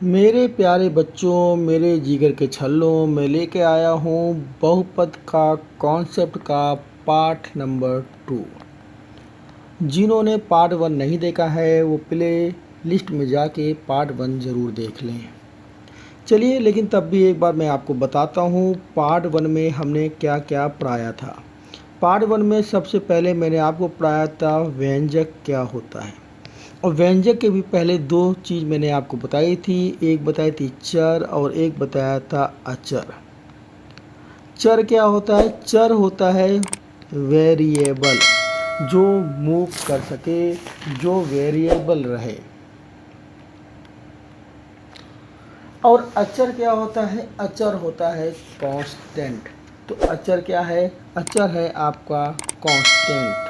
मेरे प्यारे बच्चों, मेरे जिगर के छल्लों, मैं लेके आया हूँ बहुपद का कॉन्सेप्ट का पार्ट नंबर 2। जिन्होंने पार्ट 1 नहीं देखा है वो प्ले लिस्ट में जाके पार्ट 1 ज़रूर देख लें। चलिए, लेकिन तब भी एक बार मैं आपको बताता हूँ पार्ट 1 में हमने क्या क्या पढ़ाया था। पार्ट 1 में सबसे पहले मैंने आपको पढ़ाया था व्यंजक क्या होता है, और व्यंजक के भी पहले दो चीज़ मैंने आपको बताई थी। एक बताई थी चर और एक बताया था अचर। चर क्या होता है? चर होता है वेरिएबल, जो मूव कर सके, जो वेरिएबल रहे। और अचर क्या होता है? अचर होता है कांस्टेंट। तो अचर क्या है? अचर है आपका कांस्टेंट।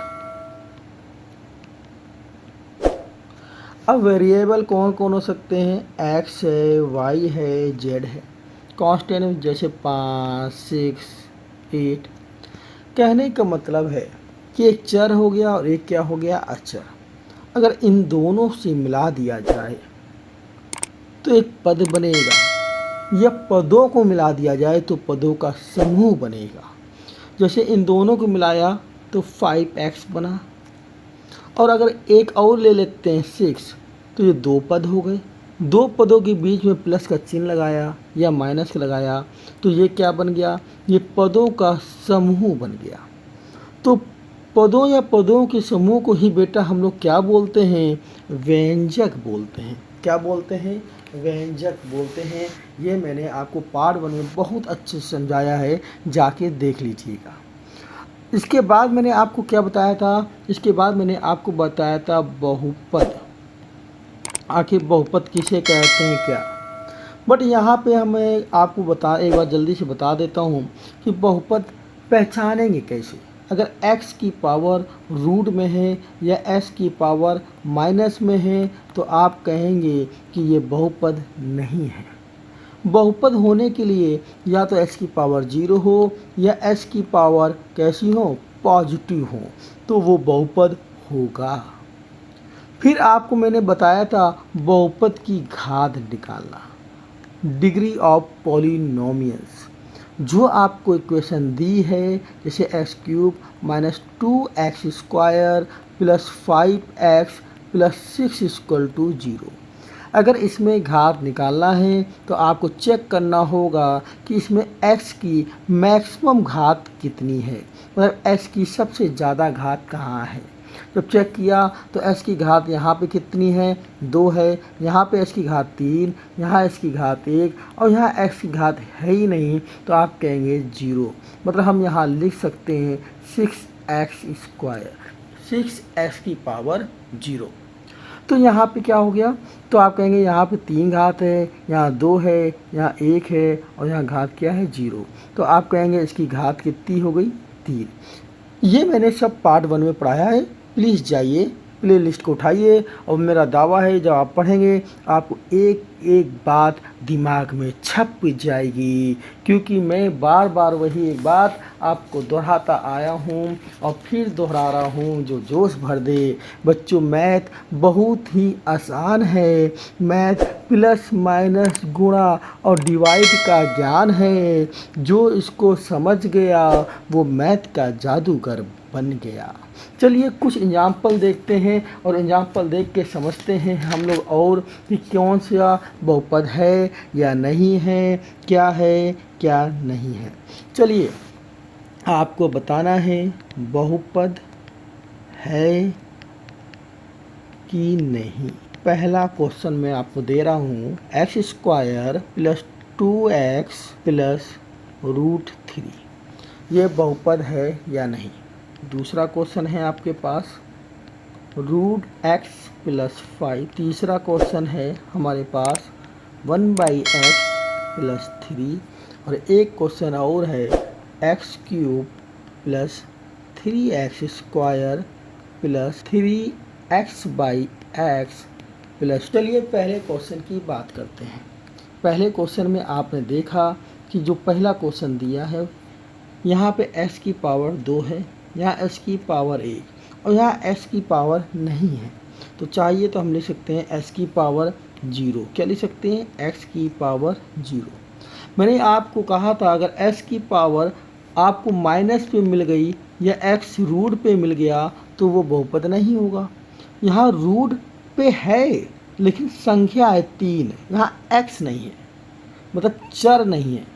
अब वेरिएबल कौन कौन हो सकते हैं? एक्स है, वाई है, जेड है। कांस्टेंट जैसे 5, 6, 8। कहने का मतलब है कि एक चर हो गया और एक क्या हो गया? अचर। अगर इन दोनों से मिला दिया जाए तो एक पद बनेगा, या पदों को मिला दिया जाए तो पदों का समूह बनेगा। जैसे इन दोनों को मिलाया तो 5x बना, और अगर एक और ले लेते हैं 6, तो ये दो पद हो गए। दो पदों के बीच में प्लस का चिन्ह लगाया या माइनस का लगाया तो ये क्या बन गया? ये पदों का समूह बन गया। तो पदों या पदों के समूह को ही बेटा हम लोग क्या बोलते हैं? व्यंजक बोलते हैं। क्या बोलते हैं? व्यंजक बोलते हैं। ये मैंने आपको पार्ट 1 में बहुत अच्छे से समझाया है, जाके देख लीजिएगा। इसके बाद मैंने आपको क्या बताया था? इसके बाद मैंने आपको बताया था बहुपद। आखिर बहुपद किसे कहते हैं क्या? बट यहाँ पे हमें आपको एक बार जल्दी से बता देता हूँ कि बहुपद पहचानेंगे कैसे। अगर x की पावर रूट में है या s की पावर माइनस में है तो आप कहेंगे कि ये बहुपद नहीं है। बहुपद होने के लिए या तो s की पावर 0 हो या s की पावर कैसी हो? पॉजिटिव हो, तो वो बहुपद होगा। फिर आपको मैंने बताया था बहुपद की घात निकालना, डिग्री ऑफ पॉलिनोमियल्स। जो आपको इक्वेशन दी है, जैसे x³ minus 2x² plus 5x plus 6 equal to 0। अगर इसमें घात निकालना है तो आपको चेक करना होगा कि इसमें x की मैक्सिमम घात कितनी है, मतलब x की सबसे ज़्यादा घात कहाँ है। जब चेक किया तो s की घात यहाँ पे कितनी है? 2 है। यहाँ पे s की घात 3, यहाँ s की घात 1 और यहाँ x की घात है ही नहीं, तो आप कहेंगे 0। मतलब हम यहाँ लिख सकते हैं 6x², 6x की पावर 0। तो यहाँ पे क्या हो गया? तो आप कहेंगे यहाँ पे 3 घात है, यहाँ 2 है, यहाँ 1 है और यहाँ घात क्या है? 0। तो आप कहेंगे इसकी घात कितनी हो गई? 3। ये मैंने सब पार्ट 1 में पढ़ाया है। प्लीज़ जाइए, प्ले लिस्ट को उठाइए, और मेरा दावा है जब आप पढ़ेंगे आपको एक एक बात दिमाग में छप जाएगी, क्योंकि मैं बार बार वही एक बात आपको दोहराता आया हूँ और फिर दोहरा रहा हूँ जो जोश भर दे। बच्चों, मैथ बहुत ही आसान है। मैथ प्लस माइनस गुणा और डिवाइड का ज्ञान है। जो इसको समझ गया वो मैथ का जादूगर बन गया। चलिए कुछ एग्जाम्पल देखते हैं और एग्जाम्पल देख के समझते हैं हम लोग और कि कौन सा बहुपद है या नहीं है, क्या है क्या नहीं है। चलिए आपको बताना है बहुपद है कि नहीं। पहला क्वेश्चन मैं आपको दे रहा हूँ, x² प्लस 2x प्लस √3 ये बहुपद है या नहीं। दूसरा क्वेश्चन है आपके पास √x प्लस 5। तीसरा क्वेश्चन है हमारे पास 1/x प्लस 3। और एक क्वेश्चन और है x³ plus 3x² plus 3x/x plus. चलिए पहले क्वेश्चन की बात करते हैं। पहले क्वेश्चन में आपने देखा कि जो पहला क्वेश्चन दिया है, यहाँ पे s की पावर 2 है, यहाँ s की पावर 1 और यहाँ s की पावर नहीं है। तो चाहिए तो हम लिख सकते हैं s की पावर जीरो। क्या लिख सकते हैं? एक्स की पावर जीरो। मैंने आपको कहा था अगर एक्स की पावर आपको माइनस पे मिल गई या एक्स रूट पे मिल गया तो वो बहुपद नहीं होगा। यहाँ रूट पे है लेकिन संख्या है 3, यहाँ एक्स नहीं है, मतलब चर नहीं है।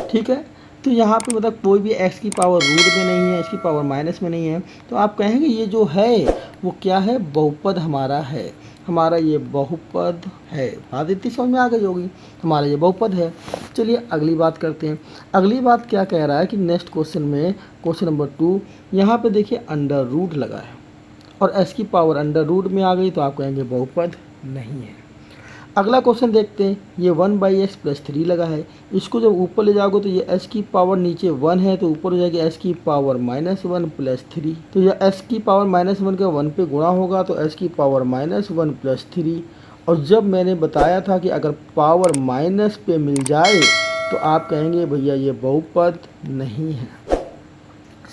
ठीक है, तो यहाँ पे मतलब कोई भी एक्स की पावर रूट में नहीं है, एक्स की पावर माइनस में नहीं है, तो आप कहेंगे ये जो है वो क्या है? बहुपद हमारा है, हमारा ये बहुपद है। बात इतनी समझ में आ गई होगी, हमारा ये बहुपद है। चलिए अगली बात करते हैं। अगली बात क्या कह रहा है कि नेक्स्ट क्वेश्चन में, क्वेश्चन नंबर 2, यहाँ पे देखिए अंडर रूट लगा है और एस की पावर अंडर रूट में आ गई तो आप कहेंगे बहुपद नहीं है। अगला क्वेश्चन देखते हैं। ये 1/x+3 लगा है, इसको जब ऊपर ले जाओगे तो ये s की पावर नीचे 1 है तो ऊपर हो जाएगी s की पावर -1+3। तो यह s की पावर -1 का 1 पे गुणा होगा तो s की पावर -1+3। और जब मैंने बताया था कि अगर पावर माइनस पे मिल जाए तो आप कहेंगे भैया ये बहुपद नहीं है।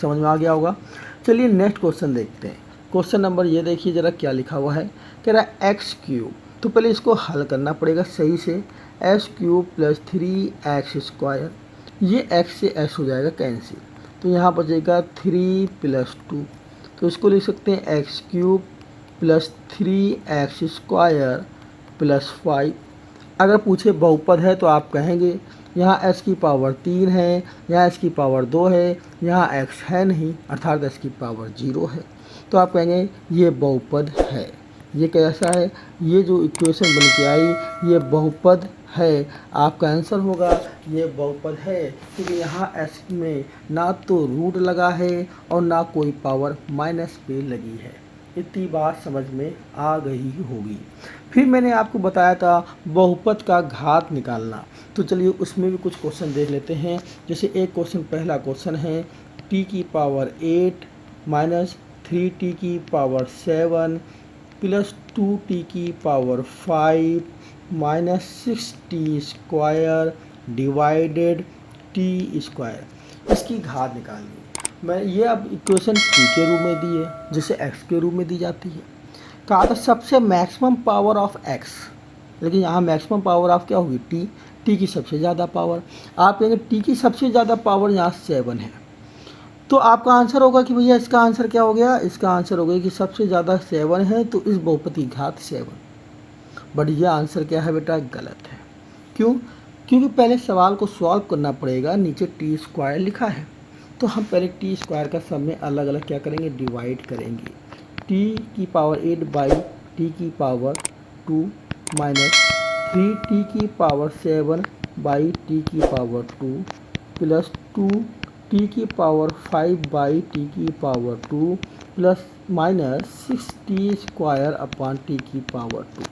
समझ में आ गया होगा। चलिए नेक्स्ट क्वेश्चन देखते हैं। क्वेश्चन नंबर ये देखिए ज़रा क्या लिखा हुआ है। कह रहा है x3, तो पहले इसको हल करना पड़ेगा सही से। x³ + 3x², ये x से x हो जाएगा कैंसिल, तो यहाँ बचेगा 3 + 2, तो इसको लिख सकते हैं x³ + 3x² + 5। अगर पूछे बहुपद है तो आप कहेंगे यहाँ s की पावर 3 है, यहाँ s की पावर 2 है, यहाँ x है नहीं अर्थात s की पावर 0 है, तो आप कहेंगे ये बहुपद है। ये कैसा है? ये जो इक्वेशन बन के आई ये बहुपद है। आपका आंसर होगा ये बहुपद है, क्योंकि यहाँ s में ना तो रूट लगा है और ना कोई पावर माइनस पे लगी है। इतनी बात समझ में आ गई होगी। फिर मैंने आपको बताया था बहुपद का घात निकालना, तो चलिए उसमें भी कुछ क्वेश्चन देख लेते हैं। जैसे एक क्वेश्चन, पहला क्वेश्चन है t की पावर 8 माइनस 3t की पावर 7 प्लस 2t की power 5 minus 6t² divided t²। इसकी घात निकालनी है। मैं ये अब इक्वेशन t के रूप में दी है, जिसे x के रूप में दी जाती है। कहा था सबसे मैक्सिमम पावर ऑफ x, लेकिन यहाँ मैक्सिमम पावर ऑफ क्या होगी? t की सबसे ज़्यादा पावर। आप कहेंगे t की सबसे ज़्यादा पावर यहाँ 7 है, तो आपका आंसर होगा कि भैया इसका आंसर क्या हो गया? इसका आंसर हो गया कि सबसे ज़्यादा 7 है तो इस बहुपद की घात 7। बट यह आंसर क्या है बेटा? गलत है। क्यों? क्योंकि पहले सवाल को सॉल्व करना पड़ेगा। नीचे t² लिखा है तो हम पहले t² का सब में अलग अलग क्या करेंगे? डिवाइड करेंगे। t की पावर 8 बाई t की पावर 2 माइनस 3t की पावर 7 बाई t की पावर 2 प्लस 2t की पावर 5 बाई t की power 2 plus minus 6t² upon t की पावर 2।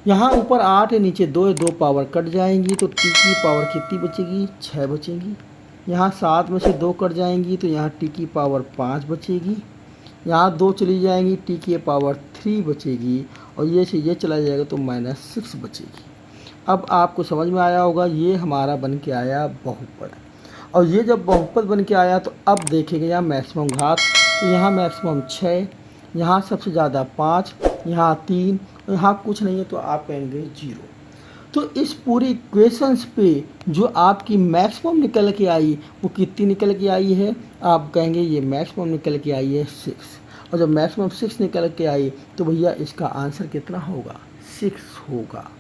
यहाँ ऊपर 8 है, नीचे 2 है, 2 पावर कट जाएंगी तो t की पावर कितनी बचेगी? 6 बचेगी। यहाँ 7 में से 2 कट जाएंगी तो यहाँ t की पावर 5 बचेगी। यहाँ 2 चली जाएंगी, t की पावर 3 बचेगी और ये से ये चला जाएगा तो -6 बचेगी। अब आपको समझ में आया होगा, ये हमारा बन के आया बहुपद। और ये जब बहुपद बन के आया तो अब देखेंगे यहाँ मैक्सिमम घात, तो यहाँ मैक्सिमम 6, यहाँ सबसे ज़्यादा 5, यहाँ 3, यहाँ कुछ नहीं है तो आप कहेंगे 0। तो इस पूरी इक्वेशंस पे जो आपकी मैक्सिमम निकल के आई वो कितनी निकल के आई है? आप कहेंगे ये मैक्सिमम निकल के आई है 6। और जब मैक्सिमम 6 निकल के आई तो भैया इसका आंसर कितना होगा? 6 होगा।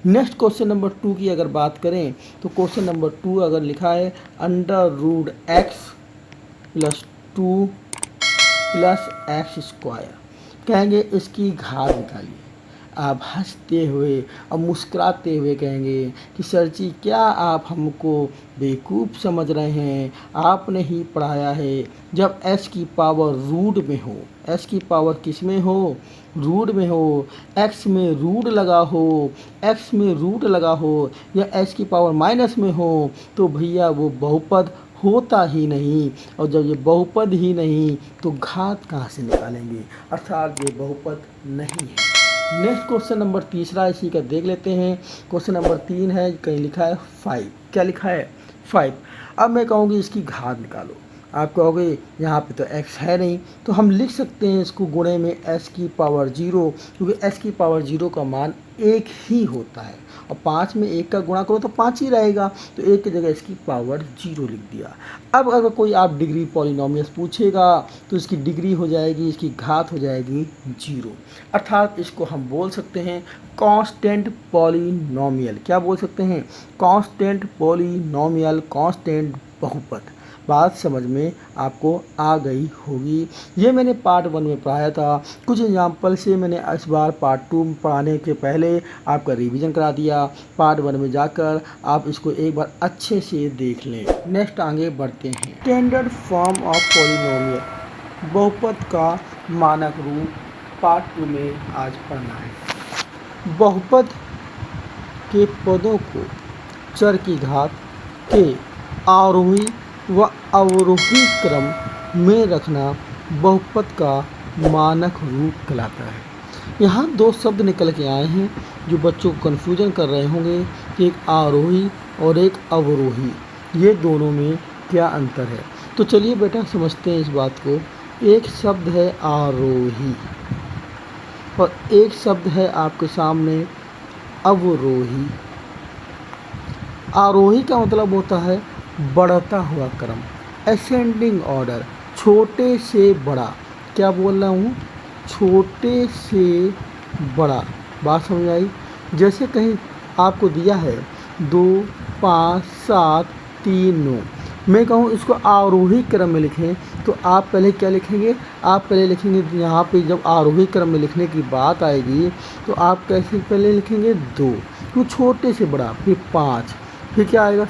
नेक्स्ट क्वेश्चन नंबर 2 की अगर बात करें तो क्वेश्चन नंबर 2 अगर लिखा है √x + 2 + x², कहेंगे इसकी घात निकालिए। आप हंसते हुए और मुस्कुराते हुए कहेंगे कि सर जी क्या आप हमको बेवकूफ़ समझ रहे हैं? आपने ही पढ़ाया है जब s की पावर रूट में हो, s की पावर किस में हो? रूट में हो, x में रूट लगा हो, x में रूट लगा हो या s की पावर माइनस में हो तो भैया वो बहुपद होता ही नहीं। और जब ये बहुपद ही नहीं तो घात कहाँ से निकालेंगे? अर्थात ये बहुपद नहीं है। नेक्स्ट क्वेश्चन नंबर 3 इसी का देख लेते हैं। क्वेश्चन नंबर 3 है, कहीं लिखा है 5। क्या लिखा है? 5। अब मैं कहूँगी इसकी घात निकालो। आप कहोगे यहाँ पे तो x है नहीं, तो हम लिख सकते हैं इसको गुणे में s की पावर 0, क्योंकि s की पावर 0 का मान एक ही होता है, और 5 में 1 का गुणा करो तो 5 ही रहेगा, तो 1 की जगह इसकी पावर 0 लिख दिया। अब अगर कोई आप डिग्री पॉलिनोमियस पूछेगा तो इसकी डिग्री हो जाएगी, इसकी घात हो जाएगी 0, अर्थात इसको हम बोल सकते हैं कांस्टेंट पॉलिनोमियल। क्या बोल सकते हैं? कांस्टेंट पॉलिनोमियल, कांस्टेंट बहुपद। बात समझ में आपको आ गई होगी। ये मैंने पार्ट 1 में पढ़ाया था, कुछ एग्जाम्पल से मैंने इस बार पार्ट 2 में पढ़ाने के पहले आपका रिवीजन करा दिया। पार्ट 1 में जाकर आप इसको एक बार अच्छे से देख लें। नेक्स्ट आगे बढ़ते हैं। स्टैंडर्ड फॉर्म ऑफ पॉलिनोमियल, बहुपद का मानक रूप, पार्ट 2 में आज पढ़ना है। बहुपद के पदों को चर की घात के आरोही व अवरोही क्रम में रखना बहुपद का मानक रूप कहलाता है। यहाँ 2 शब्द निकल के आए हैं जो बच्चों को कन्फ्यूजन कर रहे होंगे कि एक आरोही और एक अवरोही, ये दोनों में क्या अंतर है। तो चलिए बेटा समझते हैं इस बात को। एक शब्द है आरोही और एक शब्द है आपके सामने अवरोही। आरोही का मतलब होता है बढ़ता हुआ क्रम, असेंडिंग ऑर्डर, छोटे से बड़ा। क्या बोल रहा हूँ? छोटे से बड़ा। बात समझ आई? जैसे कहीं आपको दिया है 2, 5, 7, 3, 9, मैं कहूँ इसको आरोही क्रम में लिखें तो आप पहले क्या लिखेंगे? आप पहले लिखेंगे, यहाँ पे जब आरोही क्रम में लिखने की बात आएगी तो आप कैसे पहले लिखेंगे? 2, तो छोटे से बड़ा, फिर 5, फिर क्या आएगा?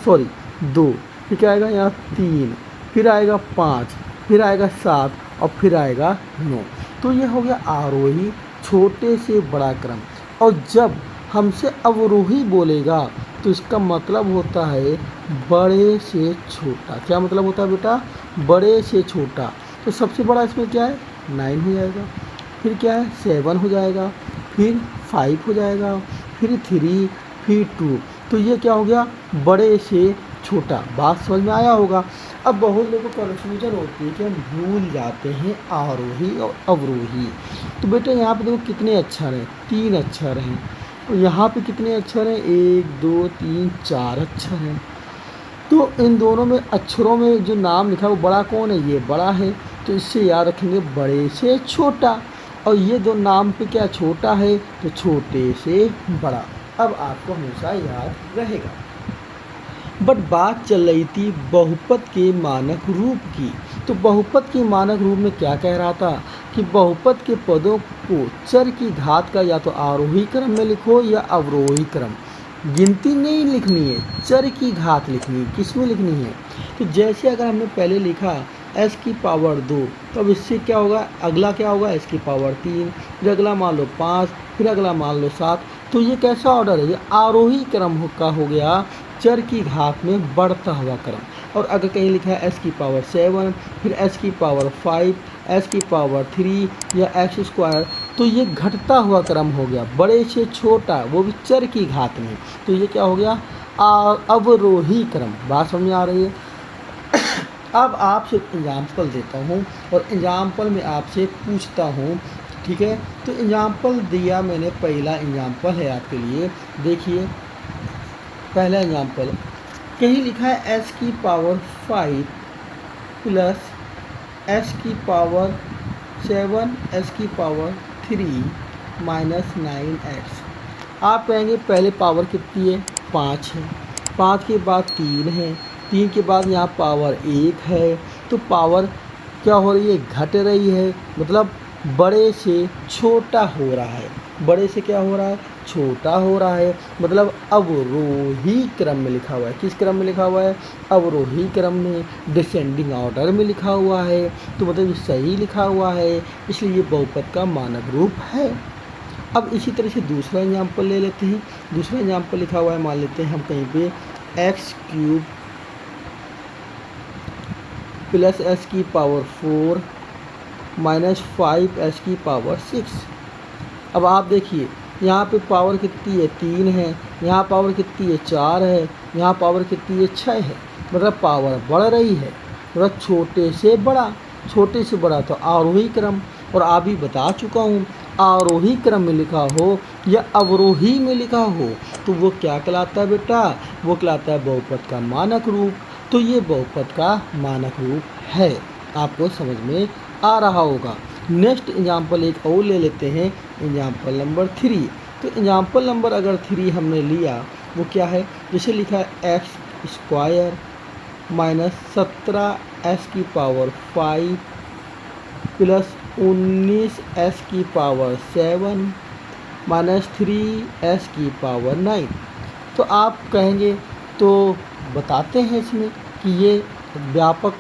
2, फिर क्या आएगा? यहाँ 3, फिर आएगा 5, फिर आएगा 7 और फिर आएगा 9। तो ये हो गया आरोही, छोटे से बड़ा क्रम। और जब हमसे अवरोही बोलेगा तो इसका मतलब होता है बड़े से छोटा। क्या मतलब होता है बेटा? बड़े से छोटा। तो सबसे बड़ा इसमें क्या है? 9 हो जाएगा, फिर क्या है? 7 हो जाएगा, फिर 5 हो जाएगा, फिर 3, फिर 2। तो ये क्या हो गया? बड़े से छोटा। बात समझ में आया होगा। अब बहुत लोगों को कन्फ्यूजन होती है कि हम भूल जाते हैं आरोही और अवरोही। तो बेटा यहाँ पे देखो कितने अक्षर हैं? 3 अक्षर हैं। और यहाँ पे कितने अक्षर हैं? 1, 2, 3, 4 अक्षर हैं। तो इन दोनों में अक्षरों में जो नाम लिखा है वो बड़ा कौन है? ये बड़ा है, तो इससे याद रखेंगे बड़े से छोटा। और ये दो नाम पे क्या छोटा है? तो छोटे से बड़ा। अब आपको हमेशा याद रहेगा। बट बात चल रही थी बहुपद के मानक रूप की। तो बहुपद के मानक रूप में क्या कह रहा था कि बहुपद के पदों को चर की घात का या तो आरोही क्रम में लिखो या अवरोही क्रम। गिनती नहीं लिखनी है, चर की घात लिखनी है। किस में लिखनी है? तो जैसे अगर हमने पहले लिखा s की पावर 2, तो अब इससे क्या होगा? अगला क्या होगा? s की पावर 3, फिर अगला मान लो 5, फिर अगला मान लो 7। तो ये कैसा ऑर्डर है? ये आरोही क्रम का हो गया, चर की घात में बढ़ता हुआ क्रम। और अगर कहीं लिखा है s की पावर 7, फिर s की पावर 5, s की पावर 3 या x स्क्वायर, तो ये घटता हुआ क्रम हो गया, बड़े से छोटा, वो भी चर की घात में। तो ये क्या हो गया? अवरोही क्रम। बात समझ में आ रही है? अब आपसे एग्जाम्पल देता हूँ और एग्जाम्पल में आपसे पूछता हूँ, ठीक है? तो एग्जाम्पल दिया मैंने, पहला एग्जाम्पल है आपके लिए। देखिए पहला एग्जाम्पल, कहीं लिखा है s की पावर 5 प्लस s की पावर 7 s की पावर 3 माइनस 9x। आप कहेंगे पहले पावर कितनी है? 5 है, 5 के बाद 3 है, 3 के बाद यहाँ पावर 1 है। तो पावर क्या हो रही है? घट रही है, मतलब बड़े से छोटा हो रहा है। बड़े से क्या हो रहा है? छोटा हो रहा है, मतलब अवरोही क्रम में लिखा हुआ है। किस क्रम में लिखा हुआ है? अवरोही क्रम में, डिसेंडिंग ऑर्डर में लिखा हुआ है। तो मतलब सही लिखा हुआ है, इसलिए ये बहुपद का मानक रूप है। अब इसी तरह से दूसरा एग्जाम्पल ले लेते हैं। दूसरा एग्जाम्पल लिखा हुआ है, मान लेते हैं हम कहीं पे x³ प्लस s की पावर 4 माइनस 5s की पावर 6। अब आप देखिए यहाँ पे पावर कितनी है? 3 है, यहाँ पावर कितनी है? 4 है, यहाँ पावर कितनी है? 6 है। मतलब पावर बढ़ रही है, मतलब छोटे से बड़ा, छोटे से बड़ा। तो आरोही क्रम, और आप भी बता चुका हूँ आरोही क्रम में लिखा हो या अवरोही में लिखा हो तो वो क्या कहलाता है बेटा? वो कहलाता है बहुपद का मानक रूप। तो ये बहुपद का मानक रूप है। आपको समझ में आ रहा होगा। नेक्स्ट एग्जाम्पल एक और ले लेते हैं, एग्जाम्पल नंबर 3। तो एग्जाम्पल नंबर अगर 3 हमने लिया वो क्या है? जैसे लिखा है x² minus 17s⁵ plus 19s⁷ minus 3s⁹ तो आप कहेंगे तो बताते हैं इसमें कि ये व्यापक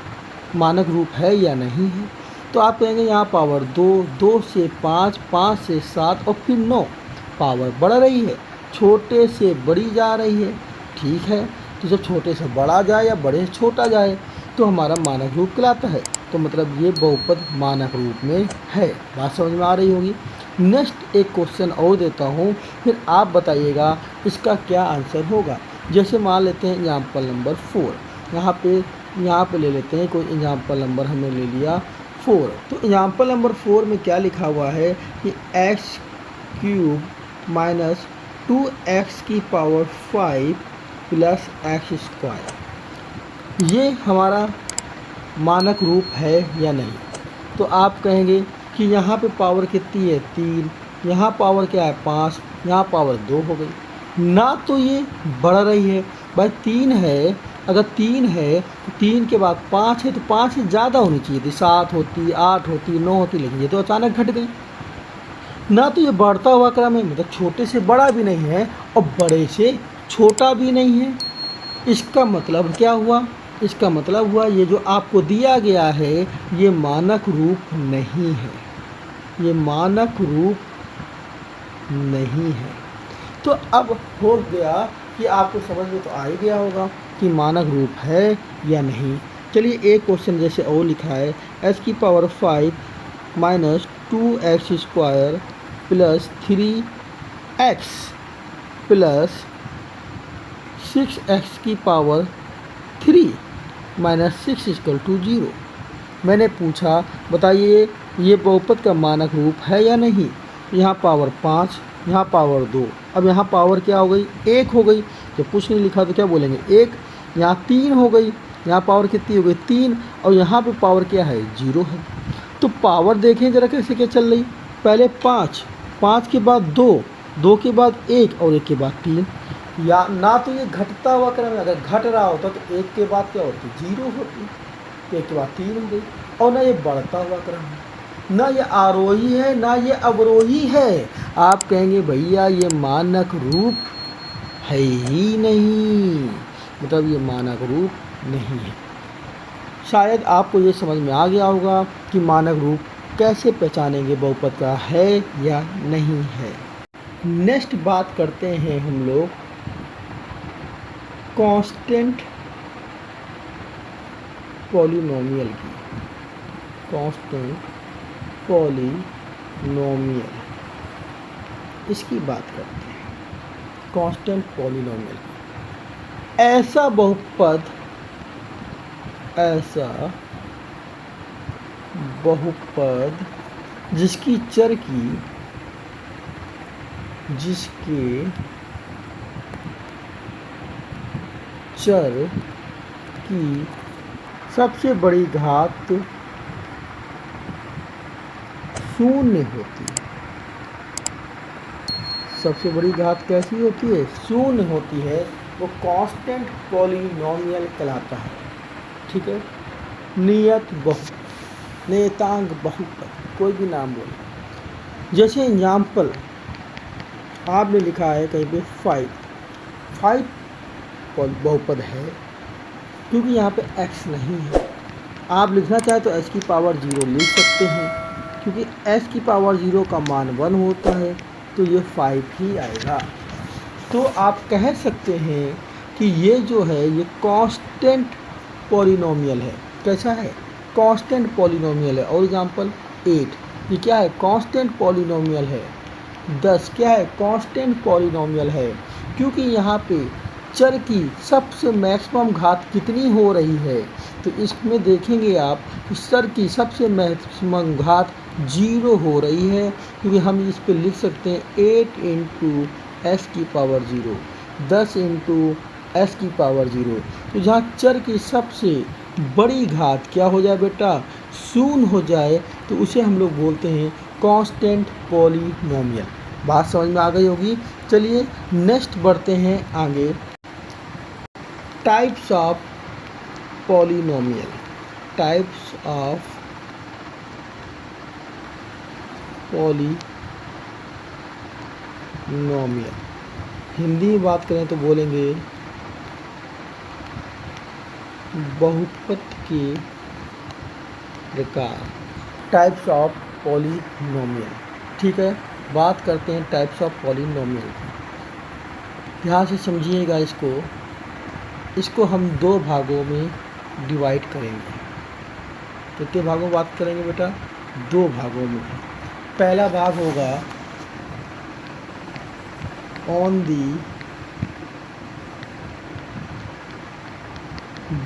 मानक रूप है या नहीं है। तो आप कहेंगे यहाँ पावर 2, 2 से 5, 5 से 7 और फिर 9 पावर बढ़ रही है, छोटे से बड़ी जा रही है। ठीक है, तो जब छोटे से बड़ा जाए या बड़े से छोटा जाए तो हमारा मानक रूप कहलाता है। तो मतलब ये बहुपद मानक रूप में है। बात समझ में आ रही होगी। नेक्स्ट एक क्वेश्चन और देता हूँ, फिर आप बताइएगा इसका क्या आंसर होगा। जैसे मान लेते हैं एग्जाम्पल नंबर 4। यहाँ पे ले लेते हैं कोई एग्जाम्पल नंबर हमने ले लिया 4। तो एग्जाम्पल नंबर 4 में क्या लिखा हुआ है कि x³ minus 2x⁵ plus x²। ये हमारा मानक रूप है या नहीं? तो आप कहेंगे कि यहाँ पे पावर कितनी है? 3, यहाँ पावर क्या है? 5, यहाँ पावर 2 हो गई ना। तो ये बढ़ रही है भाई। 3 है, अगर 3 है तो 3 के बाद 5 है तो 5 से ज़्यादा होनी चाहिए थी। 7 होती, 8 होती, 9 होती, लेकिन ये तो अचानक घट गई ना। तो ये बढ़ता हुआ क्रम है, मतलब छोटे से बड़ा भी नहीं है और बड़े से छोटा भी नहीं है। इसका मतलब क्या हुआ? इसका मतलब हुआ ये जो आपको दिया गया है ये मानक रूप नहीं है। ये मानक रूप नहीं है। तो अब हो गया कि आपको समझ में तो आ ही गया होगा कि मानक रूप है या नहीं। चलिए एक क्वेश्चन जैसे और लिखा है x⁵ minus 2x² plus 3x plus 6x³ minus 6 = 0। मैंने पूछा बताइए ये बहुपद का मानक रूप है या नहीं। यहाँ पावर 5, यहाँ पावर 2, अब यहाँ पावर क्या हो गई? 1 हो गई। जब कुछ नहीं लिखा तो क्या बोलेंगे? 1। यहाँ 3 हो गई, यहाँ पावर कितनी हो गई? 3, और यहाँ पे पावर क्या है? 0 है। तो पावर देखें ज़रा कैसे क्या चल रही। पहले 5, 5 के बाद 2, 2 के बाद 1 और 1 के बाद 3। या ना तो ये घटता हुआ क्रम है, अगर घट रहा होता तो 1 के बाद क्या होती? 0 होती, 1 के बाद 3 हो गई। और ना ये बढ़ता हुआ क्रम है, ना ये आरोही है ना ये अवरोही है। आप कहेंगे भैया ये मानक रूप है ही नहीं, मतलब ये मानक रूप नहीं है। शायद आपको ये समझ में आ गया होगा कि मानक रूप कैसे पहचानेंगे बहुपद का है या नहीं है। नेक्स्ट बात करते हैं हम लोग कांस्टेंट पॉलिनोमियल की। कांस्टेंट पॉलिनोमियल, इसकी बात करते हैं। कांस्टेंट पॉलिनोमियल, ऐसा बहुपद जिसके चर की सबसे बड़ी घात 0 होती है। सबसे बड़ी घात कैसी होती है? 0 होती है। वो कांस्टेंट पॉलिनोमियल कहलाता है। ठीक है, नियत बहुपद, नियतांक बहुपद, कोई भी नाम बोले। जैसे एग्जाम्पल आपने लिखा है कहीं पे 5 बहुपद है क्योंकि यहाँ पे x नहीं है। आप लिखना चाहे तो h⁵0 लिख सकते हैं, क्योंकि h⁵0 का मान 1 होता है तो ये 5 ही आएगा। तो आप कह सकते हैं कि ये जो है ये कांस्टेंट पॉलिनोमियल है। कैसा है? कांस्टेंट पॉलिनोमियल है। और एग्जाम्पल 8, ये क्या है? कांस्टेंट पॉलिनोमियल है। 10 क्या है? कांस्टेंट पॉलिनोमियल है, क्योंकि यहाँ पे चर की सबसे मैक्सिमम घात कितनी हो रही है। तो इसमें देखेंगे आप कि चर की सबसे मैक्सिमम घात जीरो हो रही है, क्योंकि हम इस पे लिख सकते हैं 8 इंटू एस की पावर ज़ीरो, 10 इंटू एस की पावर ज़ीरो। तो जहाँ चर की सबसे बड़ी घात क्या हो जाए बेटा, शून्य हो जाए, तो उसे हम लोग बोलते हैं कांस्टेंट पॉलिनोमियल। बात समझ में आ गई होगी। चलिए नेक्स्ट बढ़ते हैं आगे। Types of polynomial, types of polynomial. Hindi में बात करें तो बोलेंगे बहुपद के प्रकार, टाइप्स ऑफ पॉलिनोमियल। ठीक है, बात करते हैं टाइप्स ऑफ पॉलिनोमियल की। ध्यान से समझिएगा इसको हम दो भागों में डिवाइड करेंगे। कितने भागों में बात करेंगे बेटा, दो भागों में। पहला भाग होगा on the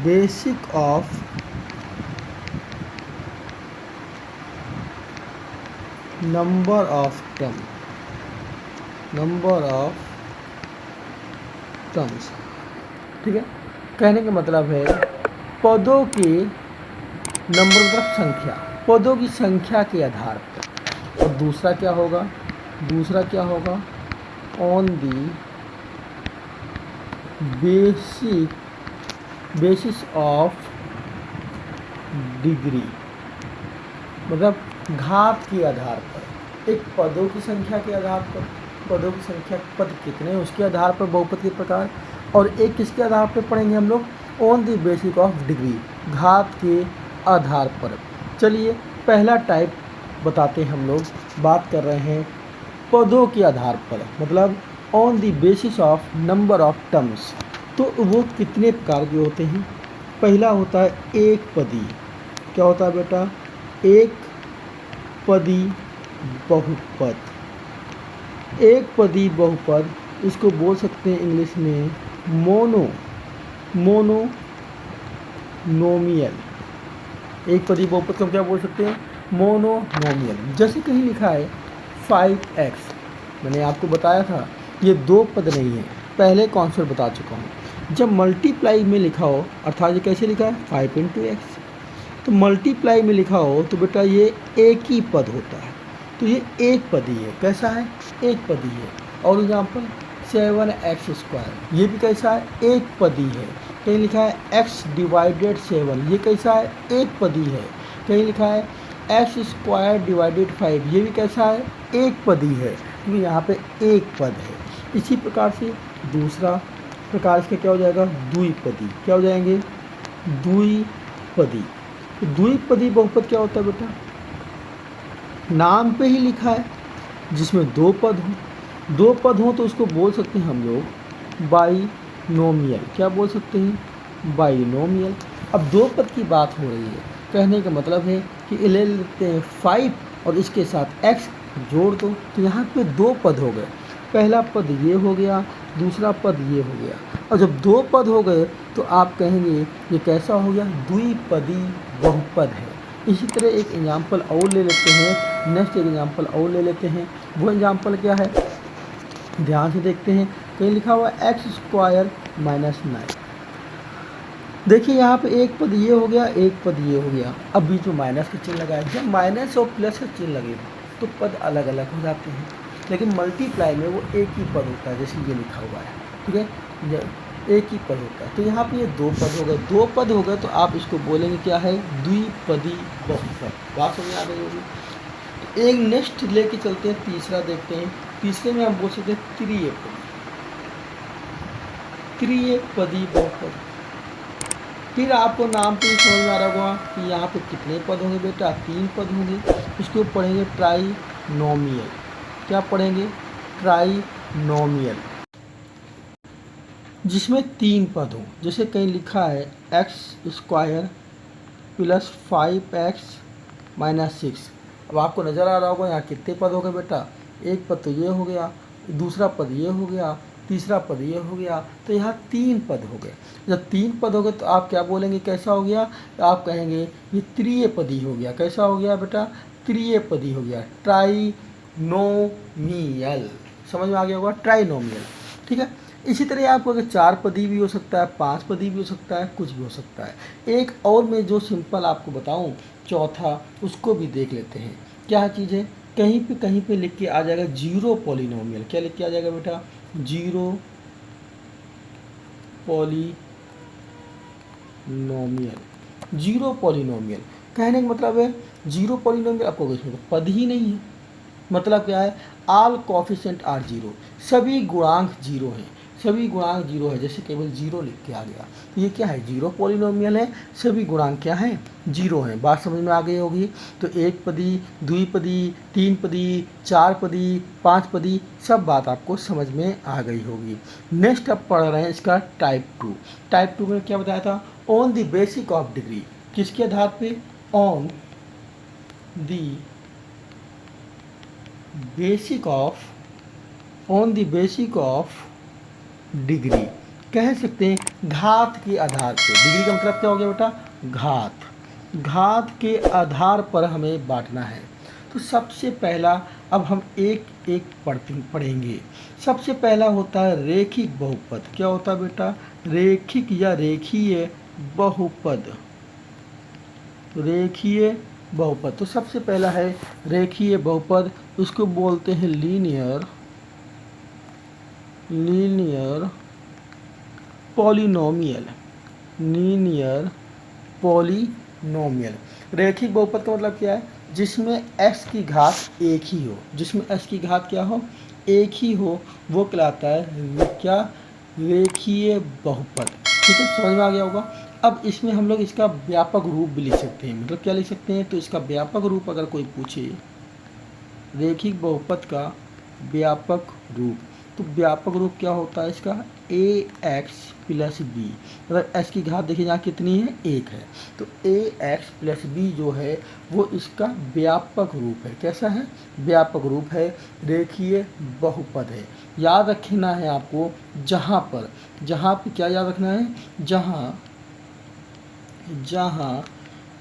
basic of number of term, number of terms. ठीक है, कहने का मतलब है पदों के नंबर मतलब संख्या, पदों की संख्या के आधार पर। और दूसरा क्या होगा, दूसरा क्या होगा, on the basis of degree, मतलब घात के आधार पर। एक पदों की संख्या के आधार पर, पदों की संख्या, पद कितने हैं उसके आधार पर बहुपद के प्रकार। और एक किसके आधार पर पढ़ेंगे हम लोग, on the basis of degree, घात के आधार पर। चलिए पहला टाइप बताते हैं हम लोग, बात कर रहे हैं पदों के आधार पर, मतलब on the basis of number of terms. तो वो कितने प्रकार के होते हैं। पहला होता है एक पदी, क्या होता है बेटा, एक पदी बहुपद। एक पदी बहुपद, इसको बोल सकते हैं इंग्लिश में मोनोनोमियल। एक पदी बहुपद को हम क्या बोल सकते हैं, मोनोनोमियल। जैसे कहीं लिखा है 5x, मैंने आपको बताया था ये दो पद नहीं है, पहले कॉन्सेप्ट बता चुका हूँ। जब मल्टीप्लाई में लिखा हो, अर्थात ये कैसे लिखा है 5 इंटू एक्स, तो मल्टीप्लाई में लिखा हो तो बेटा ये एक ही पद होता है, तो ये एक पदी है। कैसा है, एक पदी है। और एग्जाम्पल 7x², ये भी कैसा है, एक पदी है। कहीं लिखा है x डिवाइडेड 7, ये कैसा है, एक पदी है। कहीं लिखा है x² डिवाइडेड 5, ये भी कैसा है, एक पदी है, क्योंकि यहाँ पे एक पद है। इसी प्रकार से दूसरा प्रकार इसका क्या हो जाएगा, द्विपदी। क्या हो जाएंगे, द्विपदी। तो द्विपदी बहुपद क्या होता है बेटा, नाम पे ही लिखा है, जिसमें दो पद हों। दो पद हों तो उसको बोल सकते हैं हम लोग बाइनोमियल। क्या बोल सकते हैं, बाइनोमियल। अब दो पद की बात हो रही है, कहने का मतलब है कि ले लेते हैं 5 और इसके साथ x जोड़ दो, तो यहाँ पे दो पद हो गए। पहला पद ये हो गया, दूसरा पद ये हो गया। और जब दो पद हो गए तो आप कहेंगे ये कैसा हो गया, द्विपदी बहुपद है। इसी तरह एक एग्जाम्पल और ले लेते हैं, नेक्स्ट एक एग्जाम्पल और ले लेते हैं। वो एग्जाम्पल क्या है, ध्यान से देखते हैं। कहीं लिखा हुआ है x² - 9। देखिए यहाँ पे एक पद ये हो गया, एक पद ये हो गया, अब बीच में माइनस का चिन्ह लगाया। जब माइनस और प्लस का चिन्ह लगे तो पद अलग अलग हो जाते हैं, लेकिन मल्टीप्लाई में वो एक ही पद होता है, जैसे ये लिखा हुआ है। ठीक है, एक ही पद होता है। तो यहाँ पे ये दो पद हो गए, दो पद हो गए तो आप इसको बोलेंगे क्या है, द्विपदी बहुपद। बात समझ आ गई होगी। एक नेक्स्ट लेके चलते हैं, तीसरा देखते हैं। तीसरे में हम बोल सकते हैं त्रिपदी, त्रिपदी बहुपद। फिर आपको नाम पे ही समझ में आ रहा होगा कि यहाँ पे कितने पद होंगे बेटा, 3 पद होंगे। इसको पढ़ेंगे ट्राइनोमियल। क्या पढ़ेंगे, ट्राइनोमियल, जिसमें 3 पद हों। जैसे कहीं लिखा है x² + 5x - 6। अब आपको नज़र आ रहा होगा यहाँ कितने पद हो गए बेटा, एक पद तो ये हो गया, दूसरा पद ये हो गया, तीसरा पद ये हो गया, तो यहाँ 3 पद हो गए। जब 3 पद हो गए तो आप क्या बोलेंगे, कैसा हो गया, आप कहेंगे ये त्रिपदी हो गया। कैसा हो गया बेटा, त्रिपदी हो गया, ट्राइनोमियल। समझ में आ गया होगा, ट्राइनोमियल। ठीक है, इसी तरह आपको अगर 4 पदी भी हो सकता है, 5 पदी भी हो सकता है, कुछ भी हो सकता है। एक और मैं जो सिंपल आपको बताऊं चौथा, उसको भी देख लेते हैं। क्या चीज़ है, कहीं पे लिख के आ जाएगा जीरो पॉलिनोमियल। क्या लिख के आ जाएगा बेटा, जीरो पॉलिनोमियल। जीरो पॉलिनोमियल कहने का मतलब है जीरो पॉलिनोमियल, आपको इसमें तो पद ही नहीं है। मतलब क्या है, ऑल कोफिशिएंट आर जीरो, सभी गुणांक जीरो हैं, सभी गुणांक जीरो है। जैसे केवल जीरो लिख के आ गया, तो ये क्या है, जीरो पॉलिनोमियल है, सभी गुणांक क्या हैं, जीरो हैं। बात समझ में आ गई होगी। तो एक पदी, द्विपदी, तीन पदी, चार पदी, पांच पदी, सब बात आपको समझ में आ गई होगी। नेक्स्ट अब पढ़ रहे हैं इसका टाइप टू। टाइप टू में क्या बताया था, on the basic of degree, किसके आधार पे, on the basic of, on the basic of degree, कह सकते हैं घात के आधार पे। डिग्री का मतलब क्या हो गया बेटा, घात। घात के आधार पर हमें बांटना है। तो सबसे पहला अब हम एक एक पढ़ेंगे। सबसे पहला होता है रेखिक बहुपद। क्या होता है बेटा, रेखिक या रेखीय बहुपद। रेखीय बहुपद, तो सबसे पहला है रेखीय बहुपद, उसको बोलते हैं लीनियर पॉलिनोमियल। Linear polynomial. रेखिक बहुपद का मतलब क्या है, जिसमें x की घात एक ही हो, जिसमें x की घात क्या हो, एक ही हो, वो कहलाता है क्या, रेखीय बहुपद। ठीक है, समझ में आ गया होगा। अब इसमें हम लोग इसका व्यापक रूप भी लिख सकते हैं। मतलब क्या लिख सकते हैं, तो इसका व्यापक रूप अगर कोई पूछे, रेखिक बहुपद का व्यापक रूप, तो व्यापक रूप क्या होता है इसका, ए एक्स प्लस बी। मतलब एक्स की घात देखिए यहाँ कितनी है, एक है, तो ए एक्स प्लस बी जो है वो इसका व्यापक रूप है। कैसा है, व्यापक रूप है, रेखीय बहुपद है। याद रखना है आपको, जहाँ पे क्या याद रखना है, जहाँ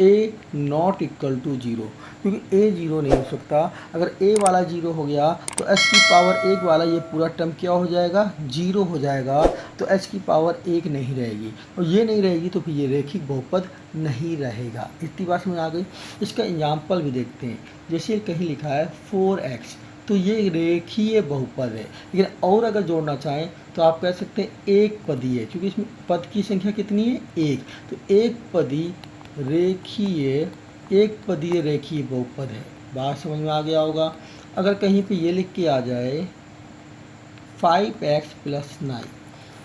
ए नॉट इक्वल टू जीरो, क्योंकि ए जीरो नहीं हो सकता। अगर ए वाला जीरो हो गया तो एच की पावर एक वाला ये पूरा टर्म क्या हो जाएगा, जीरो हो जाएगा। तो एच की पावर एक नहीं रहेगी, और ये नहीं रहेगी तो फिर ये रेखिक बहुपद नहीं रहेगा। इतनी बात समझ आ गई। इसका एग्जाम्पल भी देखते हैं। जैसे कहीं लिखा है 4x, तो ये रेखीय बहुपद है। लेकिन और अगर जोड़ना चाहें तो आप कह सकते हैं एक पदी है, क्योंकि इसमें पद की संख्या कितनी है, एक। तो एक पदी रेखीय बहुपद है। बात समझ में आ गया होगा। अगर कहीं पे ये लिख के आ जाए 5x प्लस 9,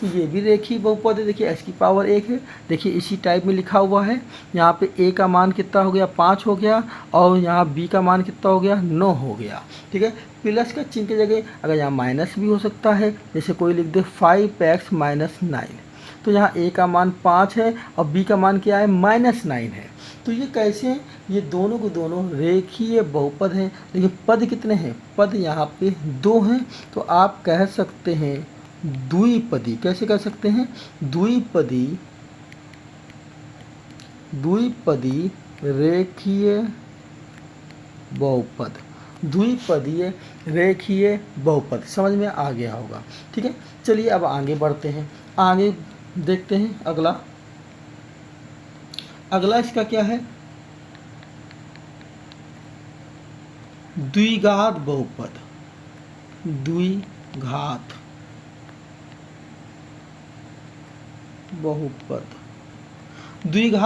तो ये भी रेखीय बहुपद है। देखिए x की पावर एक है, देखिए इसी टाइप में लिखा हुआ है। यहाँ पे a का मान कितना हो गया, 5 हो गया, और यहाँ b का मान कितना हो गया, 9 हो गया। ठीक है, प्लस का चिन्ह की जगह अगर यहाँ माइनस भी हो सकता है, जैसे कोई लिख दे 5x माइनस 9, तो यहाँ a का मान 5 है और b का मान क्या है, माइनस 9 है। तो ये कैसे हैं, ये दोनों को दोनों रेखीय बहुपद हैं। लेकिन पद कितने हैं, पद यहाँ पे 2 हैं। तो आप कह सकते हैं द्विपदी। कैसे कह सकते हैं, द्विपदी रेखीय बहुपद। द्विपदीय रेखीय बहुपद समझ में आ गया होगा। ठीक है, चलिए अब आगे बढ़ते हैं। आगे देखते हैं अगला इसका क्या है, द्विघात बहुपद। द्विघात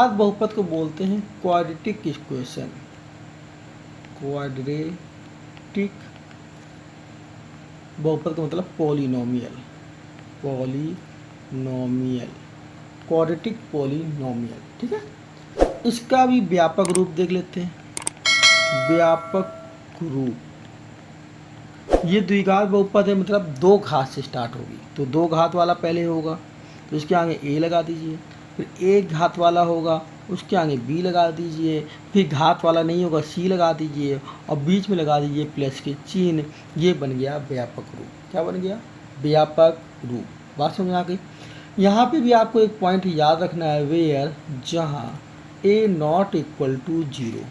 बहुपद को बोलते हैं क्वाड्रेटिक इक्वेशन। क्वाड्रेटिक बहुपद का मतलब पॉलिनोमियल। Quadratic polynomial. ठीक है, इसका भी व्यापक रूप देख लेते हैं। व्यापक रूप, ये द्विघात बहुपद है, मतलब 2 घात से स्टार्ट होगी। तो 2 घात वाला पहले होगा, तो इसके आगे a लगा दीजिए। फिर 1 घात वाला होगा, उसके आगे b लगा दीजिए। फिर घात वाला नहीं होगा, c लगा दीजिए, और बीच में लगा दीजिए प्लस के चिन्ह। ये बन गया व्यापक रूप। क्या बन गया, व्यापक रूप। बात समझ आ गई। यहाँ पे भी आपको एक पॉइंट याद रखना है, वेयर, जहाँ a not equal to zero.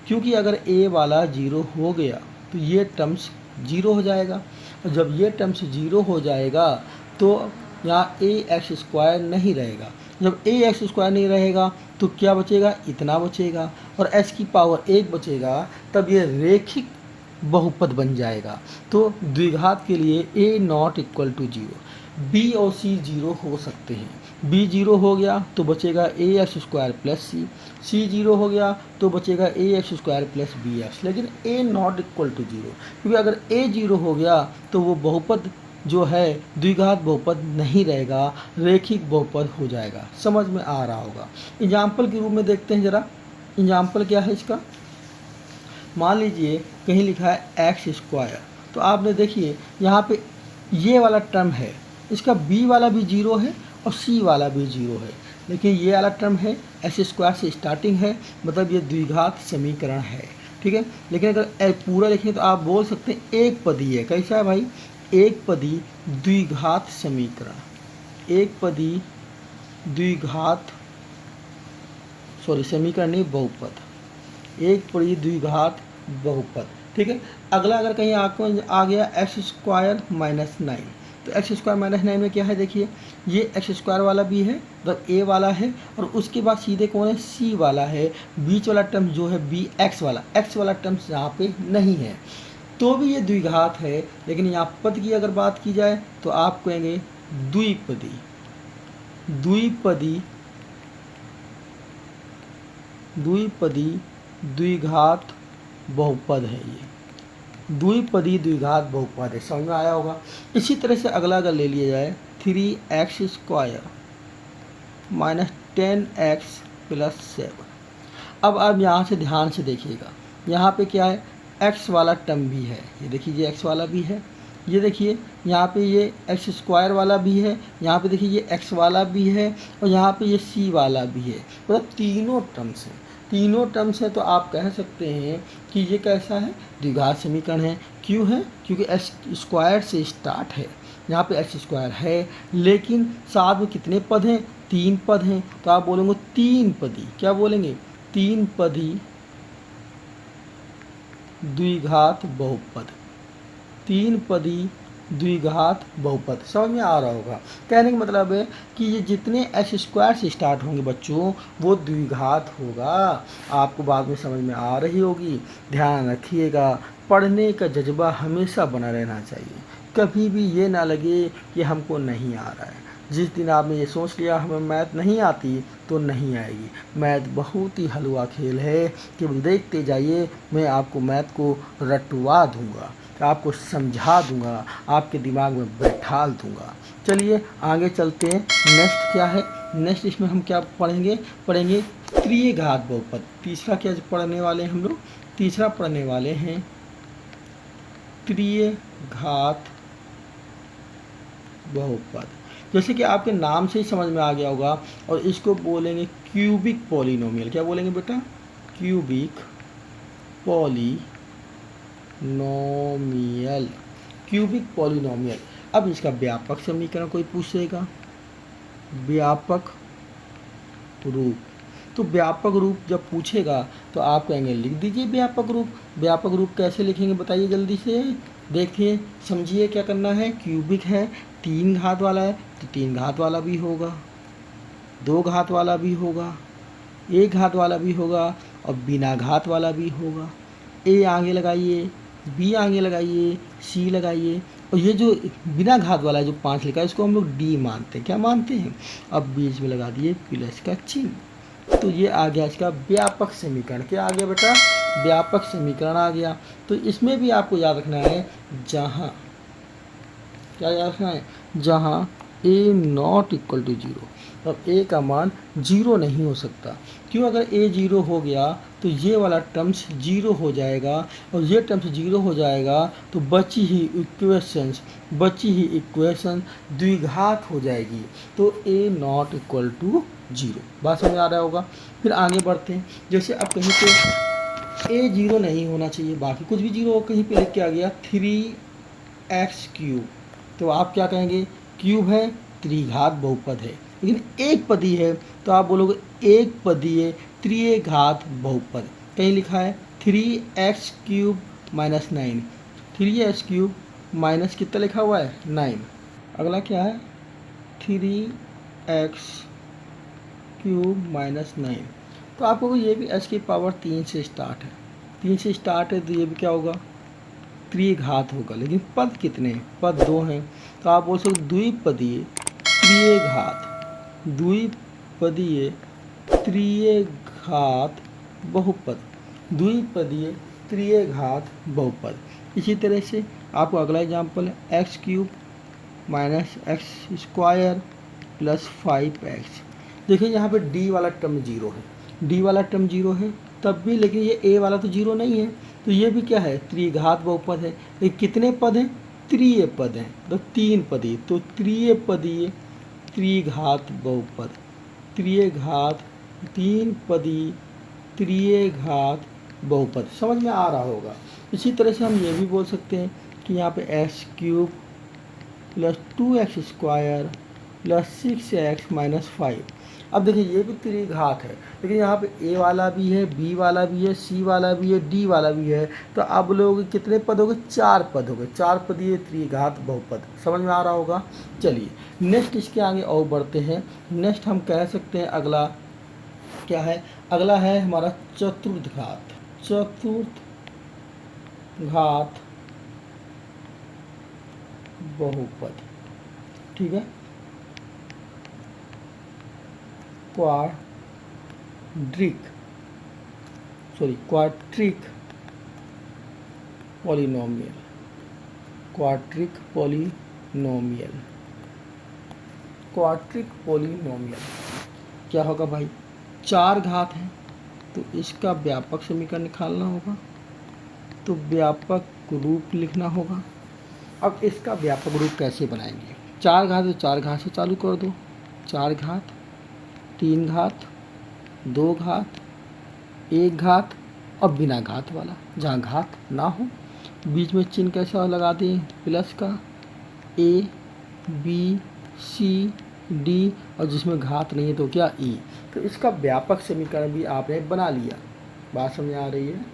क्योंकि अगर ए वाला जीरो हो गया तो ये टर्म्स जीरो हो जाएगा, और जब ये टर्म्स जीरो हो जाएगा तो यहाँ ए एक्स स्क्वायर नहीं रहेगा। जब ए एक्स स्क्वायर नहीं रहेगा तो क्या बचेगा, इतना बचेगा, और एच की पावर 1 बचेगा, तब ये रेखिक बहुपद बन जाएगा। तो द्विघात के लिए A not equal to zero, B और सी जीरो हो सकते हैं। बी जीरो हो गया तो बचेगा A X square plus C, C zero हो गया तो बचेगा A X square plus B X, लेकिन A not equal to zero, क्योंकि अगर ए जीरो हो गया तो वो बहुपद जो है द्विघात बहुपद नहीं रहेगा, रेखिक बहुपद हो जाएगा। समझ में आ रहा होगा। एग्जाम्पल के रूप में देखते हैं जरा, एग्जाम्पल क्या है इसका। मान लीजिए कहीं लिखा है एक्स स्क्वायर, तो आपने देखिए यहाँ पे ये वाला टर्म है, इसका बी वाला भी जीरो है और सी वाला भी जीरो है, लेकिन ये वाला टर्म है एक्स स्क्वायर से स्टार्टिंग है, मतलब ये द्विघात समीकरण है, ठीक है। लेकिन अगर पूरा लिखें तो आप बोल सकते हैं एक पदी है। कैसा है भाई, एक पदी द्विघात समीकरण, एक पदी द्विघात समीकरण नहीं, बहुपद, एक पदी द्विघात बहुपद, ठीक है। अगला अगर कहीं आपको आ गया एक्स स्क्वायर माइनस 9, तो एक्स स्क्वायर माइनस 9 में क्या है, देखिए ये एक्स स्क्वायर वाला भी है, मतलब ए वाला है, और उसके बाद सीधे कौन है, सी वाला है। बीच वाला टर्म जो है बी एक्स वाला टर्म यहाँ पे नहीं है, तो भी ये द्विघात है। लेकिन यहाँ पद की अगर बात की जाए तो आप कहेंगे द्विपदी, द्विपदी, द्विपदी द्विघात बहुपद है, ये द्विपदी द्विघात बहुपद है। समझ में आया होगा। इसी तरह से अगला अगर ले लिया जाए 3x square minus 10x plus 7। अब आप यहाँ से ध्यान से देखिएगा, यहाँ पे क्या है, x वाला टर्म भी है, ये देखिए ये x वाला भी है, ये देखिए यहाँ पे ये एक्स स्क्वायर वाला भी है, यहाँ पे देखिए ये x वाला भी है, और यहाँ पे ये c वाला भी है, मतलब तीनों टर्म्स हैं, तीनों टर्म्स हैं। तो आप कह सकते हैं कि ये कैसा है, द्विघात समीकरण है। क्यों है, क्योंकि एक्स स्क्वायर से स्टार्ट है, यहाँ पे एक्स स्क्वायर है, लेकिन साथ में कितने पद हैं, 3 पद हैं, तो आप बोलेंगे 3 पदी, क्या बोलेंगे, 3 पदी द्विघात बहुपद, 3 पदी द्विघात बहुपद। समझ में आ रहा होगा। कहने का मतलब है कि ये जितने एक्स स्क्वायर से स्टार्ट होंगे बच्चों वो द्विघात होगा। आपको बाद में समझ में आ रही होगी। ध्यान रखिएगा, पढ़ने का जज्बा हमेशा बना रहना चाहिए। कभी भी ये ना लगे कि हमको नहीं आ रहा है। जिस दिन आपने ये सोच लिया हमें मैथ नहीं आती तो नहीं आएगी। मैथ बहुत ही हलवा खेल है, केवल देखते जाइए, मैं आपको मैथ को रटवा दूंगा, आपको समझा दूंगा, आपके दिमाग में बैठा दूंगा। चलिए आगे चलते हैं। नेक्स्ट क्या है, नेक्स्ट इसमें हम क्या पढ़ेंगे तृतीय घात बहुपद। तीसरा क्या पढ़ने वाले हैं हम लोग, तीसरा पढ़ने वाले हैं तृतीय घात बहुपद। जैसे कि आपके नाम से ही समझ में आ गया होगा, और इसको बोलेंगे क्यूबिक पॉलिनोमियल। क्या बोलेंगे बेटा, क्यूबिक पॉलिनोमियल, क्यूबिक पॉलिनोमियल। अब इसका व्यापक समीकरण कोई पूछेगा, व्यापक रूप। तो व्यापक रूप जब पूछेगा तो आप कहेंगे लिख दीजिए व्यापक रूप। व्यापक रूप कैसे लिखेंगे बताइए जल्दी से, देखिए समझिए क्या करना है। क्यूबिक है, 3 घात वाला है तो 3 घात वाला भी होगा, 2 घात वाला भी होगा, 1 घात वाला भी होगा, और बिना घात वाला भी होगा। ए आगे लगाइए, बी आगे लगाइए, सी लगाइए, और ये जो बिना घात वाला है जो 5 लिखा है इसको हम लोग डी मानते हैं। क्या मानते हैं, अब बीच में लगा दिए प्लस का चिन्ह। तो ये आ गया इसका व्यापक समीकरण। क्या आ गया बेटा, व्यापक समीकरण आ गया। तो इसमें भी आपको याद रखना है, जहाँ क्या याद रखना है, जहाँ ए नॉट इक्वल टू जीरो, अब ए का मान जीरो नहीं हो सकता। क्यों, अगर ए जीरो हो गया तो ये वाला टर्म्स जीरो हो जाएगा, और ये टर्म्स जीरो हो जाएगा तो बची ही इक्वेशन द्विघात हो जाएगी। तो ए नॉट इक्वल टू जीरो। बात समझ आ रहा होगा। फिर आगे बढ़ते हैं। जैसे अब कहीं पे ए जीरो नहीं होना चाहिए, बाकी कुछ भी जीरो हो, कहीं पे लिख के आ गया 3x क्यूब, तो आप क्या कहेंगे, क्यूब है, त्रिघात बहुपद है। लेकिन एक पदी है तो आप बोलोगे एक पदीय तृतीय घात बहुपद। कहीं लिखा है 3x³ माइनस 9, 3x³ माइनस कितना लिखा हुआ है 9। अगला क्या है 3x³ माइनस 9। तो आपको ये भी h की पावर 3 से स्टार्ट है, 3 से स्टार्ट है, तो ये भी क्या होगा त्रिघात होगा। लेकिन पद कितने हैं, पद 2 हैं, तो आप बोल सकते द्विपदीय त्रिघात, द्विपदीय त्रिघात बहुपद, द्विपदीय त्रिघात बहुपद। इसी तरह से आपको अगला एग्जाम्पल है x³ minus x² plus 5x। देखिए यहाँ पे d वाला टर्म 0 है, d वाला टर्म 0 है तब भी, लेकिन ये a वाला तो 0 नहीं है, तो ये भी क्या है त्रिघात बहुपद है। ये कितने पद हैं, त्रिय पद हैं, तो 3 पदीय, तो त्रिपदीय त्रिघात बहुपद, त्रिघात 3 पदीय त्रिघात बहुपद। समझ में आ रहा होगा। इसी तरह से हम ये भी बोल सकते हैं कि यहाँ पे x³ plus 2x² plus 6x minus 5। अब देखिए ये भी त्रिघात है, लेकिन यहाँ पे a वाला भी है, b वाला भी है, c वाला भी है, d वाला भी है, तो अब लोग कितने पद हो गए, 4 पद हो गए, 4 पदीय त्रिघात बहुपद। समझ में आ रहा होगा। चलिए नेक्स्ट इसके आगे और बढ़ते हैं। नेक्स्ट हम कह सकते हैं अगला क्या है, अगला है हमारा चतुर्थघात, चतुर्थघात बहुपद। ठीक है, क्वाड्रिक पॉलिनोमियल, क्वाड्रिक पॉलिनोमियल क्या होगा भाई, 4 घात हैं, तो इसका व्यापक समीकरण निकालना होगा, तो व्यापक रूप लिखना होगा। अब इसका व्यापक रूप कैसे बनाएंगे, 4 घात, तो 4 घात से चालू कर दो, 4 घात, 3 घात, 2 घात, 1 घात और बिना घात वाला, जहाँ घात ना हो। बीच में चिन्ह कैसा लगा दें, प्लस का, a b c d, और जिसमें घात नहीं है तो क्या e। तो इसका व्यापक समीकरण भी आपने बना लिया। बात समझ आ रही है।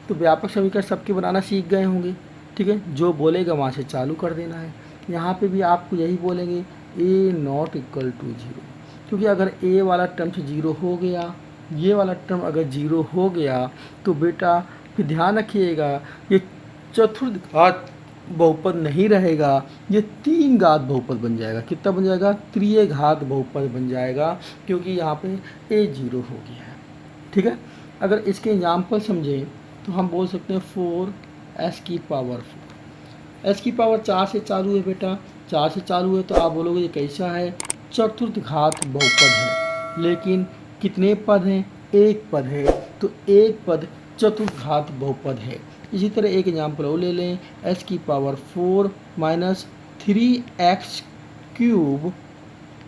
तो व्यापक समीकरण सबके बनाना सीख गए होंगे। ठीक है, जो बोलेगा वहाँ से चालू कर देना है। यहाँ पे भी आपको यही बोलेंगे a नॉट इक्वल टू 0, क्योंकि अगर a वाला टर्म से 0 हो गया, ये वाला टर्म अगर 0 हो गया, तो बेटा फिर ध्यान रखिएगा ये चतुर्थघात बहुपद नहीं रहेगा, ये 3 घात बहुपद बन जाएगा। कितना बन जाएगा, त्रिघात बहुपद बन जाएगा, क्योंकि यहाँ पे a 0 हो गया है। ठीक है, अगर इसके एग्जाम्पल समझें तो हम बोल सकते हैं 4s की पावर 4, s की पावर 4 से चालू है बेटा, 4 से चालू है, तो आप बोलोगे ये कैसा है, चतुर्थघात बहुपद है। लेकिन कितने पद हैं, 1 पद है, तो 1 पद चतुर्थघात बहुपद है। इसी तरह एक एग्जाम्पल और ले लें, s की power 4 minus 3x³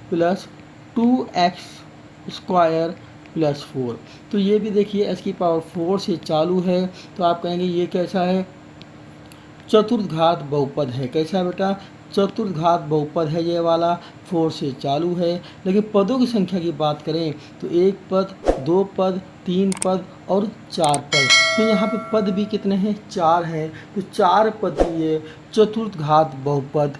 plus 2x² plus 4। तो ये भी देखिए s की पावर 4 से चालू है, तो आप कहेंगे ये कैसा है, चतुर्थघात बहुपद है। कैसा है बेटा, चतुर्थघात बहुपद है ये वाला, 4 से चालू है। लेकिन पदों की संख्या की बात करें तो 1 पद, 2 पद, 3 पद और 4 पद। तो यहाँ पे पद भी कितने हैं, 4 हैं, तो 4 पदीय चतुर्थघात बहुपद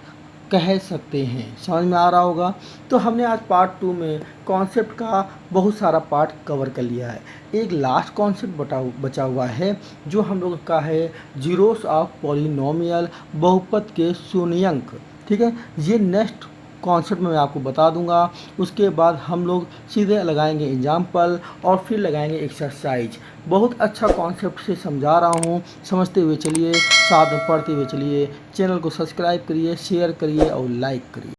कह सकते हैं। समझ में आ रहा होगा। तो हमने आज पार्ट 2 में कॉन्सेप्ट का बहुत सारा पार्ट कवर कर लिया है। एक लास्ट कॉन्सेप्ट बचा हुआ है, जो हम लोग का है जीरोस ऑफ पॉलिनोमियल, बहुपद के शून्यंक। ठीक है, ये नेक्स्ट कॉन्सेप्ट में मैं आपको बता दूंगा। उसके बाद हम लोग सीधे लगाएंगे एग्जाम्पल और फिर लगाएंगे एक्सरसाइज। बहुत अच्छा कॉन्सेप्ट से समझा रहा हूँ, समझते हुए चलिए, साथ में पढ़ते हुए चलिए। चैनल को सब्सक्राइब करिए, शेयर करिए और लाइक करिए।